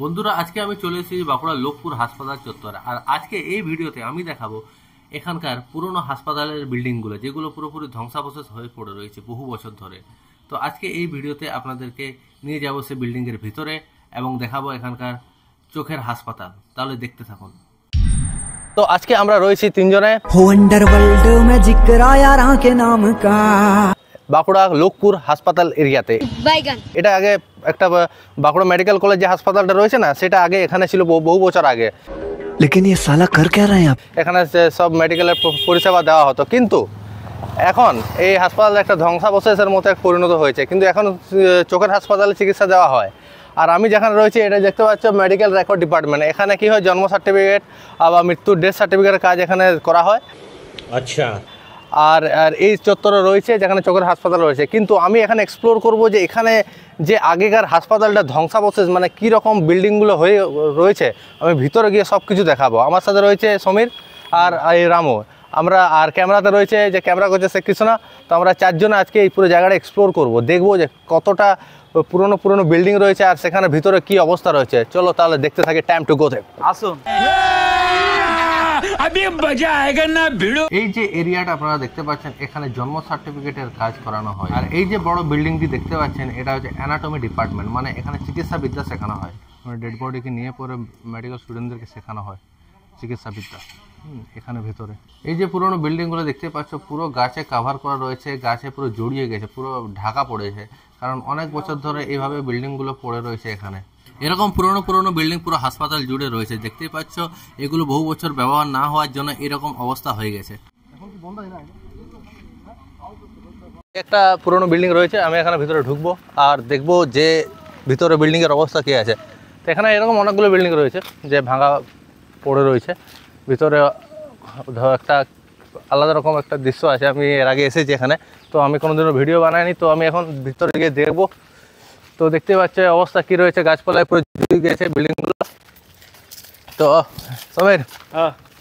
বন্ধুরা, আজকে আমি চলে এসেছি বাঁকুড়া লোকপুর হাসপাতাল চত্বরে। আর আজকে এই ভিডিওতে আমি দেখাবো এখানকার পুরনো হাসপাতালের বিল্ডিংগুলো, যেগুলো পুরোপুরি ধ্বংসাবশেষ হয়ে পড়ে রয়েছে বহু বছর ধরে। তো আজকে এই ভিডিওতে আপনাদেরকে নিয়ে যাবো সে বিল্ডিংয়ের ভিতরে এবং দেখাবো এখানকার চোখের হাসপাতাল। তাহলে দেখতে থাকুন। তো আজকে আমরা রয়েছি তিনজনে अंडरवर्ल्ड में जिक्र आया राह के नाम का বাঁকুড়া লোকপুর হাসপাতাল এরিয়াতে। এটা আগে একটা বাঁকুড়া মেডিকেল কলেজ যে হাসপাতালটা রয়েছে না, সেটা আগে এখানে ছিল বহু বছর আগে। लेकिन ये साला कर क्या रहे हैं आप? এখানে সব মেডিকেলের পরিষেবা দেওয়া হতো, কিন্তু এখন এই হাসপাতাল একটা ধ্বংসাবশেষের মতো পরিণত হয়েছে। কিন্তু এখন চোখের হাসপাতালে চিকিৎসা দেওয়া হয়। আর আমি যেখানে রয়েছি এটা দেখতে পাচ্ছ মেডিকেল রেকর্ড ডিপার্টমেন্ট। এখানে কি হয়, জন্ম সার্টিফিকেট বা মৃত্যুর ডেথ সার্টিফিকেটের কাজ এখানে করা হয়। আচ্ছা। আর এই চত্বরে রয়েছে যেখানে চোখের হাসপাতাল রয়েছে। কিন্তু আমি এখানে এক্সপ্লোর করব যে এখানে যে আগেকার হাসপাতালটা ধ্বংসাবশেষ, মানে কীরকম বিল্ডিংগুলো হয়ে রয়েছে, আমি ভিতরে গিয়ে সব কিছু দেখাবো। আমার সাথে রয়েছে সমীর আর এই রামু। আমরা আর ক্যামেরাতে রয়েছে যে ক্যামেরা করছে সে কৃষ্ণা। তো আমরা চারজনে আজকে এই পুরো জায়গাটা এক্সপ্লোর করব, দেখবো যে কতটা পুরনো বিল্ডিং রয়েছে আর সেখানে ভিতরে কি অবস্থা রয়েছে। চলো তাহলে দেখতে থাকি, টাইম টু গো দেব। আসুন। এই যে এরিয়াটা আপনারা দেখতে পাচ্ছেন, এখানে জন্ম সার্টিফিকেটের কাজ করানো হয়। আর এই যে বড় বিল্ডিংটি দেখতে পাচ্ছেন, এটা হচ্ছে অ্যানাটমি ডিপার্টমেন্ট, মানে এখানে চিকিৎসা বিদ্যা শেখানো হয়। মানে ডেড বডিকে নিয়ে পরে মেডিকেল স্টুডেন্টদেরকে শেখানো হয় চিকিৎসা বিদ্যা এখানে ভেতরে। এই যে পুরোনো বিল্ডিংগুলো দেখতে পাচ্ছ, পুরো গাছে কাভার করা রয়েছে, গাছে পুরো জড়িয়ে গেছে, পুরো ঢাকা পড়েছে, কারণ অনেক বছর ধরে এইভাবে বিল্ডিংগুলো পড়ে রয়েছে এখানে। এরকম পুরনো বিল্ডিং পুরো হাসপাতাল জুড়ে রয়েছে, দেখতেই পাচ্ছ। এগুলো বহু বছর ব্যবহার না হওয়ার জন্য এরকম অবস্থা হয়ে গেছে। একটা পুরনো বিল্ডিং রয়েছে, আমি এখানে ভিতরে ঢুকবো আর দেখবো যে ভিতরে বিল্ডিংয়ের অবস্থা কী আছে। তো এখানে এরকম অনেকগুলো বিল্ডিং রয়েছে যে ভাঙা পড়ে রয়েছে। ভিতরে একটা আলাদা রকম একটা দৃশ্য আছে। আমি এর আগে এসেছি এখানে, তো আমি কোনোদিনও ভিডিও বানাইনি। তো আমি এখন ভিতরে গিয়ে দেখবো। তো দেখতে পাচ্ছে অবস্থা কি রয়েছে, গাছপালায় পুরো জুড়ে গেছে বিল্ডিংগুলো। তো সমীর,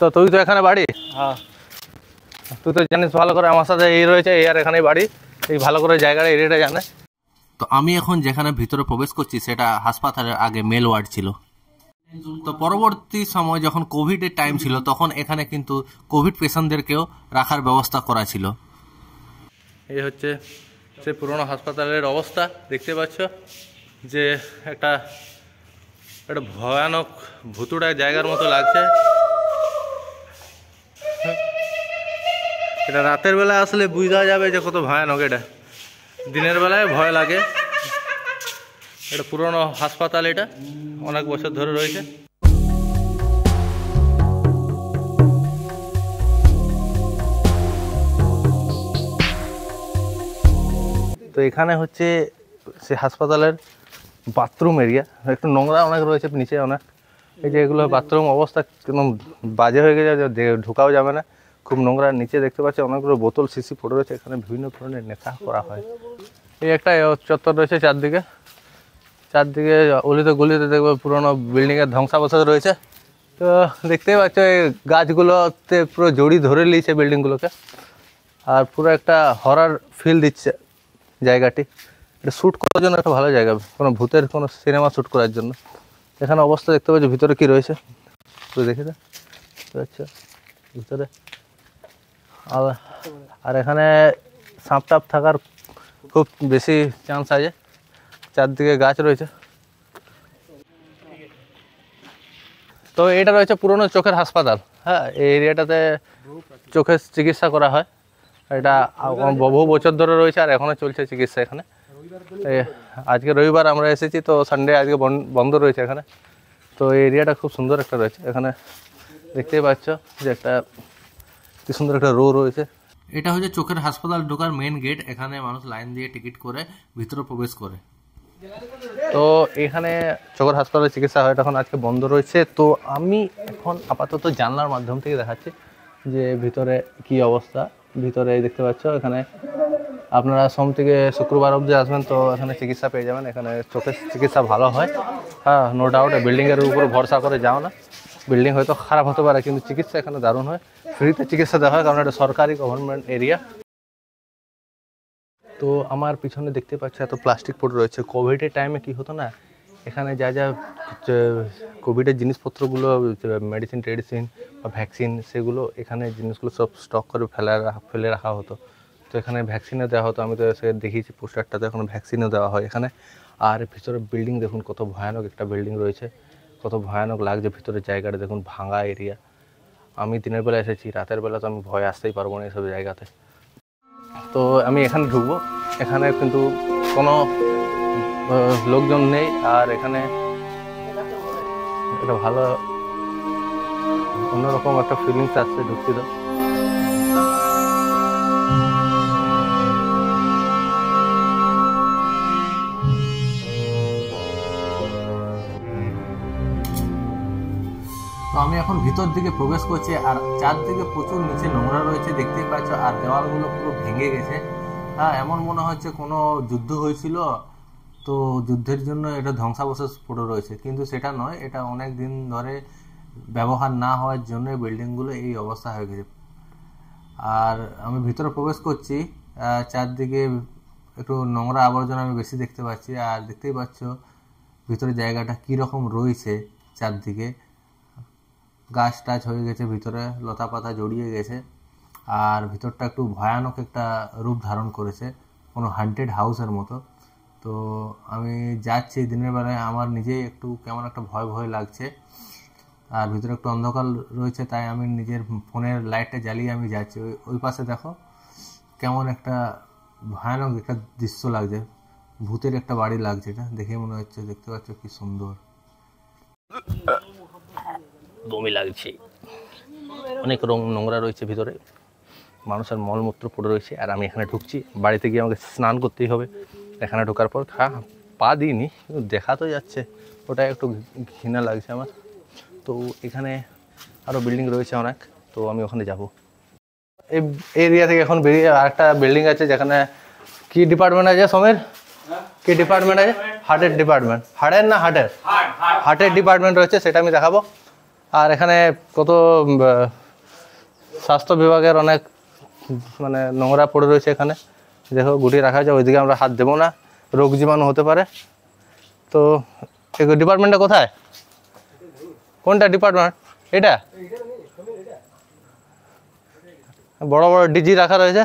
তো তুই তো এখানে বাড়ি, তুই তো জানিস ভালো করে, আমার সাথে এই রয়েছে, এই আর এখানেই বাড়ি, এই ভালো করে জায়গাটা এরিয়াটা জানে। তো আমি এখন যেখানে ভিতরে প্রবেশ করছি সেটা হাসপাতালের আগে মেল ওয়ার্ড ছিল। তো পরবর্তী সময় যখন কোভিডের টাইম ছিল, তখন এখানে কিন্তু কোভিড পেশেন্টদেরকেও রাখার ব্যবস্থা করা ছিল। এই হচ্ছে সে পুরনো হাসপাতালের অবস্থা। দেখতে পাচ্ছ যে একটা ভয়ানক ভুতুড়া জায়গার মতো লাগছে। এটা রাতের বেলা আসলে বোঝা যাবে যে কত ভয়ানক এটা, দিনের বেলায় ভয় লাগে। এটা পুরনো হাসপাতাল, এটা অনেক বছর ধরে রয়েছে। তো এখানে হচ্ছে সে হাসপাতালের বাথরুম এরিয়া। একটু নোংরা অনেক রয়েছে নিচে অনেক। এই যে এগুলো বাথরুম অবস্থা একদম বাজে হয়ে গেছে, ঢোকাও যাবে না, খুব নোংরা। নিচে দেখতে পাচ্ছি অনেকগুলো বোতল শিশি পড়ে রয়েছে। এখানে বিভিন্ন ধরনের নেশা করা হয়। এই একটা চত্বর রয়েছে, চারদিকে অলিতে গলিতে দেখবে পুরোনো বিল্ডিংয়ের ধ্বংসাবশেষ রয়েছে। তো দেখতেই পাচ্ছ এই গাছগুলোতে পুরো জড়ি ধরে নিয়েছে বিল্ডিংগুলোকে। আর পুরো একটা হরর ফিল দিচ্ছে জায়গাটি। এটা শ্যুট করার জন্য একটা ভালো জায়গা, কোনো ভূতের কোনো সিনেমা শ্যুট করার জন্য। এখানে অবস্থা দেখতে পাচ্ছ ভিতরে কি রয়েছে, পুরো দেখে আচ্ছা ভিতরে। আর এখানে সাপ টাপ থাকার খুব বেশি চান্স আছে। চারদিকে গাছ রয়েছে। তো এটা রয়েছে পুরনো চোখের হাসপাতাল। হ্যাঁ, এই এরিয়াটাতে চোখের চিকিৎসা করা হয়। এটা বহু বছর ধরে রয়েছে আর এখনও চলছে চিকিৎসা এখানে। আজকে রবিবার আমরা এসেছি, তো সানডে আজকে বন্ধ রয়েছে এখানে। তো এই এরিয়াটা খুব সুন্দর একটা রয়েছে। এখানে দেখতেই পাচ্ছ যে একটা কি সুন্দর একটা রো রয়েছে। এটা হচ্ছে চোখের হাসপাতাল ঢোকার মেন গেট। এখানে মানুষ লাইন দিয়ে টিকিট করে ভিতরে প্রবেশ করে। তো এখানে চোখের হাসপাতালে চিকিৎসা হয়, তখন আজকে বন্ধ রয়েছে। তো আমি এখন আপাতত জানলার মাধ্যম থেকে দেখাচ্ছি যে ভিতরে কি অবস্থা। ভিতরে দেখতে পাচ্ছ এখানে আপনারা সোম থেকে শুক্রবার অবধি আসবেন, তো এখানে চিকিৎসা পেয়ে যাবেন। এখানে চোখের চিকিৎসা ভালো হয়। হ্যাঁ, নো ডাউট। বিল্ডিংয়ের উপর ভরসা করে যাও না, বিল্ডিং হয়তো খারাপ হতে পারে, কিন্তু চিকিৎসা এখানে দারুণ হয়। ফ্রিতে চিকিৎসা দেওয়া হয়, কারণ এটা সরকারি গভর্নমেন্ট এরিয়া। তো আমার পিছনে দেখতে পাচ্ছ এত প্লাস্টিক পড়ে রয়েছে। কোভিডের টাইমে কি হতো না, এখানে যা যা কোভিডের জিনিসপত্রগুলো, মেডিসিন টেডিসিন বা ভ্যাকসিন, সেগুলো এখানে জিনিসগুলো সব স্টক করে ফেলে রাখা হতো। তো এখানে ভ্যাকসিনও দেওয়া হতো, আমি তো সে দেখিয়েছি পোস্টারটাতে, এখন ভ্যাকসিনও দেওয়া হয় এখানে। আর ভিতরে বিল্ডিং দেখুন, কত ভয়ানক একটা বিল্ডিং রয়েছে, কত ভয়ানক লাগছে ভিতরের জায়গাটা দেখুন, ভাঙা এরিয়া। আমি দিনের বেলা এসেছি, রাতের বেলা তো আমি ভয় আসতেই পারবো না এইসব জায়গাতে। তো আমি এখানে ঢুকবো, এখানে কিন্তু কোনো লোকজন নেই। আর এখানে একটা ভালো অন্যরকম একটা ফিলিংস আসছে ঢুকছি তো। তো আমি এখন ভিতর দিকে প্রবেশ করছি, আর চারদিকে প্রচুর নিচে নোংরা রয়েছে দেখতেই পাচ্ছ, আর দেওয়ালগুলো পুরো ভেঙে গেছে। হ্যাঁ, এমন মনে হচ্ছে কোনো যুদ্ধ হয়েছিল, তো যুদ্ধের জন্য এটা ধ্বংসাবশেষ পড়ে রয়েছে, কিন্তু সেটা নয়, এটা অনেক দিন ধরে ব্যবহার না হওয়ার জন্য বিল্ডিংগুলো এই অবস্থা হয়ে গেছে। আর আমি ভিতরে প্রবেশ করছি, চারদিকে একটু নোংরা আবর্জনা আমি বেশি দেখতে পাচ্ছি। আর দেখতেই পাচ্ছ ভিতরে জায়গাটা কীরকম রয়েছে, চারদিকে গাছ টাছ হয়ে গেছে, ভিতরে লতা পাতা জড়িয়ে গেছে। আর ভিতরটা একটু ভয়ানক একটা রূপ ধারণ করেছে, কোনো হান্টেড হাউসের মতো। তো আমি যাচ্ছি দিনের বেলায়, আমার নিজেই একটু কেমন একটা ভয় ভয় লাগছে। আর ভিতরে একটু অন্ধকার রয়েছে, তাই আমি নিজের ফোনের লাইটটা জ্বালিয়ে আমি যাচ্ছি। ওই পাশে দেখো কেমন একটা ভয়ানক একটা দৃশ্য লাগছে, ভূতের একটা বাড়ি লাগছে, এটা দেখে মনে হচ্ছে। দেখতে পাচ্ছ কি সুন্দর, বমি লাগছে, অনেক নোংরা রয়েছে ভিতরে, মানুষের মলমূত্র পড়ে রয়েছে। আর আমি এখানে ঢুকছি, বাড়িতে গিয়ে আমাকে স্নান করতেই হবে। এখানে ঢোকার পর পা দিইনি, কিন্তু দেখা তো যাচ্ছে, ওটা একটু ঘৃণা লাগছে আমার। তো এখানে আরও বিল্ডিং রয়েছে অনেক, তো আমি ওখানে যাব। এই এরিয়া থেকে এখন বেরিয়ে আরেকটা বিল্ডিং আছে, যেখানে কি ডিপার্টমেন্ট আছে সমীর, কি ডিপার্টমেন্ট আছে? হার্টের ডিপার্টমেন্ট, হার্টের না হার্টের, হার্টের ডিপার্টমেন্ট রয়েছে, সেটা আমি দেখাবো। আর এখানে কত স্বাস্থ্য বিভাগের অনেক মানে নোংরা পড়ে রয়েছে এখানে, দেখো গুটিয়ে রাখা আছে, ওইদিকে আমরা হাত দেবো না, রোগ জীবাণু হতে পারে। তো এই ডিপার্টমেন্টটা কোথায়, কোনটা ডিপার্টমেন্ট এটা? বড় বড় ডিজি রাখা রয়েছে,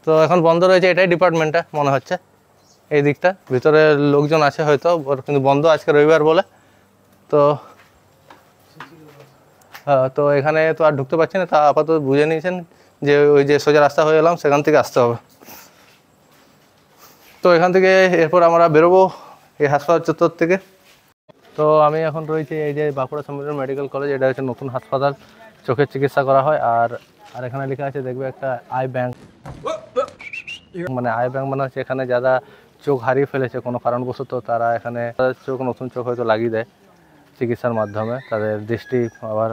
তো এখন বন্ধ রয়েছে, এটাই ডিপার্টমেন্টটা মনে হচ্ছে। এই দিকটা ভিতরে লোকজন আছে হয়তো, কিন্তু বন্ধ আজকে রবিবার বলে। তো তো এখানে তো আর ঢুকতে পারছি না, তা আপাতত বুঝে নিয়েছেন যে ওই যে সোজা রাস্তা হয়ে এলাম, সেখান থেকে আসতে হবে। তো এখান থেকে এরপর আমরা বেরোবো এই হাসপাতাল চত্বর থেকে। তো আমি এখন রয়েছি এই যে বাঁকুড়া সম্মিলন মেডিকেল কলেজ, এটা হচ্ছে নতুন হাসপাতাল, চোখের চিকিৎসা করা হয়। আর আর এখানে লেখা আছে দেখবে একটা আই ব্যাংক, মানে আই ব্যাংক মানে হচ্ছে এখানে যারা চোখ হারিয়ে ফেলেছে কোনো কারণবশত, তারা এখানে চোখ, নতুন চোখ হয়তো লাগিয়ে দেয় চিকিৎসার মাধ্যমে, তাদের দৃষ্টি আবার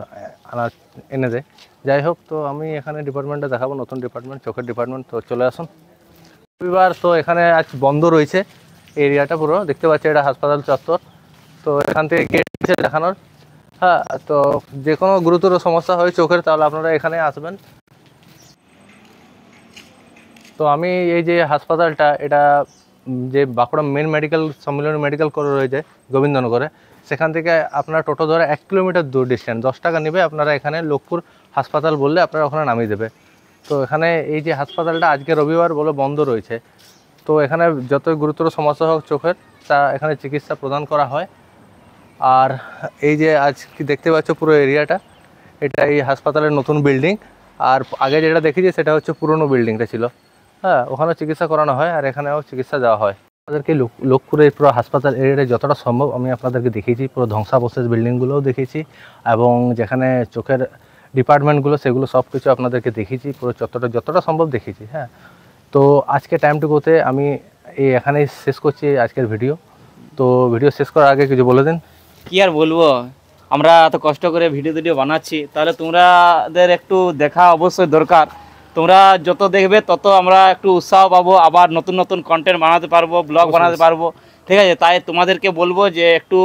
এনে দেয়। যাই হোক, তো আমি এখানে ডিপার্টমেন্টে দেখাবো, নতুন ডিপার্টমেন্ট, চোখের ডিপার্টমেন্ট। তো চলে আসুন। রবিবার তো এখানে আজ বন্ধ রয়েছে এরিয়াটা পুরো, দেখতে পাচ্ছি এটা হাসপাতাল চত্বর। তো এখান থেকে গেট আছে দেখানোর। হ্যাঁ, তো যে কোনো গুরুতর সমস্যা হয় চোখের, তাহলে আপনারা এখানে আসবেন। তো আমি এই যে হাসপাতালটা, এটা যে বাঁকুড়া মেন মেডিকেল সম্মিলনী মেডিকেল করে রয়েছে গোবিন্দনগরে, সেখান থেকে আপনারা টোটো ধরে 1 কিলোমিটার দূর ডিস্টেন্স, 10 টাকা নেবে। আপনারা এখানে লোকপুর হাসপাতাল বললে আপনারা ওখানে নামিয়ে দেবে। তো এখানে এই যে হাসপাতালটা আজকে রবিবার বলে বন্ধ রয়েছে, তো এখানে যতই গুরুতর সমস্যা হোক চোখের, তা এখানে চিকিৎসা প্রদান করা হয়। আর এই যে আজ কি দেখতে পাচ্ছ পুরো এরিয়াটা, এটা এই হাসপাতালের নতুন বিল্ডিং। আর আগে যেটা দেখেছি সেটা হচ্ছে পুরনো বিল্ডিংটা ছিল। হ্যাঁ, ওখানেও চিকিৎসা করানো হয়, আর এখানেও চিকিৎসা দেওয়া হয়। আপনাদেরকে লোকপুরের পুরো হাসপাতাল এরিয়াটা যতটা সম্ভব আমি আপনাদেরকে দেখিয়েছি, পুরো ধ্বংসাবশেষ বিল্ডিংগুলোও দেখিয়েছি, এবং যেখানে চোখের ডিপার্টমেন্টগুলো সেগুলো সব কিছু আপনাদেরকে দেখিয়েছি, পুরো যতটা সম্ভব দেখিয়েছি। হ্যাঁ, তো আজকে টাইমটুকুতে আমি এখানেই শেষ করছি আজকের ভিডিও। তো ভিডিও শেষ করার আগে কিছু বলে দিন। কি আর বলবো, আমরা এত কষ্ট করে ভিডিও বানাচ্ছি, তাহলে তোমরাদের একটু দেখা অবশ্যই দরকার। তোমরা যত দেখবে তত আমরা একটু উৎসাহ পাবো, আবার নতুন নতুন কন্টেন্ট বানাতে পারবো, ব্লগ বানাতে পারবো, ঠিক আছে? তাই তোমাদেরকে বলবো যে একটু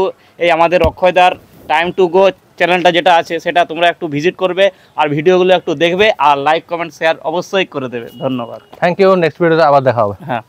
এই আমাদের অক্ষয়দার টাইম টু গো চ্যানেলটা যেটা আছে সেটা তোমরা একটু ভিজিট করবে, আর ভিডিওগুলো একটু দেখবে, আর লাইক কমেন্ট শেয়ার অবশ্যই করে দেবে। ধন্যবাদ, থ্যাংক ইউ। নেক্সট ভিডিওতে আবার দেখা হবে। হ্যাঁ।